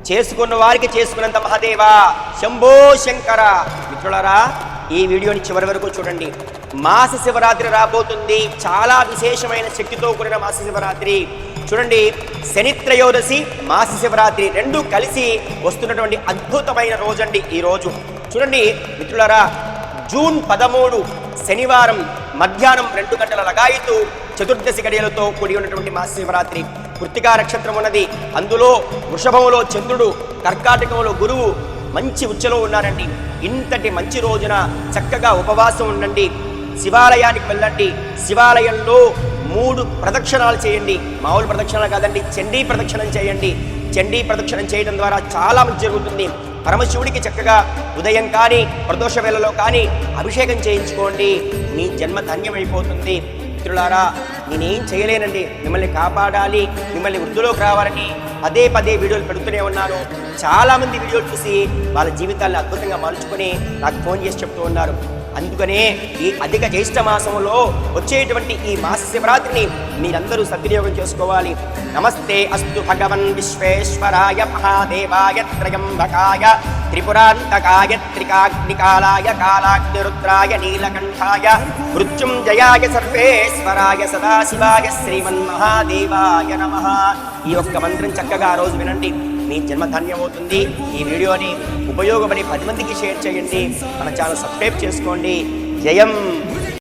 చేసుకున్న వారికి చేసుకున్నంత మహాదేవ శంభో శంకర. మిత్రులారా, ఈ వీడియోని చివరి వరకు చూడండి. మాస శివరాత్రి రాబోతుంది. చాలా విశేషమైన శక్తితో కూడిన మాస శివరాత్రి. చూడండి, శని త్రయోదశి, మాస శివరాత్రి రెండు కలిసి వస్తున్నటువంటి అద్భుతమైన రోజండి ఈ రోజు. చూడండి మిత్రులారా, జూన్ 13 శనివారం మధ్యాహ్నం 2 గంటల లగాయితూ చతుర్దశి గడియలతో కూడి ఉన్నటువంటి మాస శివరాత్రి. కృత్తికా నక్షత్రం ఉన్నది. అందులో వృషభంలో చంద్రుడు, కర్కాటకంలో గురువు మంచి ఉచ్చలో ఉన్నారండి. ఇంతటి మంచి రోజున చక్కగా ఉపవాసం ఉండండి, శివాలయానికి వెళ్ళండి. శివాలయంలో 3 ప్రదక్షిణాలు చేయండి. మామూలు ప్రదక్షిణాలు కాదండి, చండీ ప్రదక్షిణం చేయండి. చండీ ప్రదక్షిణం చేయడం ద్వారా చాలా మంచి జరుగుతుంది. పరమశివుడికి చక్కగా ఉదయం కానీ ప్రదోష వేళలో కానీ అభిషేకం చేయించుకోండి. మీ జన్మ ధన్యమైపోతుంది. మిత్రులారా, నేనేం చేయలేనండి, మిమ్మల్ని కాపాడాలి, మిమ్మల్ని వృద్ధిలోకి రావాలని పదే వీడియోలు పెడుతూనే ఉన్నాను. చాలామంది వీడియోలు చూసి వాళ్ళ జీవితాలను అద్భుతంగా మలుచుకొని నాకు ఫోన్ చేసి చెప్తూ ఉన్నారు. అందుకనే ఈ అధిక జ్యేష్ఠ మాసంలో వచ్చేటువంటి ఈ మాస శివరాత్రిని మీరందరూ సద్వినియోగం చేసుకోవాలి. నమస్తే అస్తు భగవన్ విశ్వేశ్వరాయ మహాదేవాయ త్రయంబకాయ త్రిపురాంతకాయ త్రికాగ్నికాలాయ కాలాగ్నిరుద్రాయ నీలకంఠాయ మృత్యుంజయాయ సర్వేశ్వరాయ సదాశివాయ శ్రీమన్మహాదేవాయ నమః. ఈ ఒక్క మంత్రం చక్కగా ఆ రోజు వినండి, మీ జన్మ ధన్యమవుతుంది. ఈ వీడియోని ఉపయోగపడి 10 మందికి షేర్ చేయండి. మన ఛానల్ సబ్స్క్రైబ్ చేసుకోండి. జయం.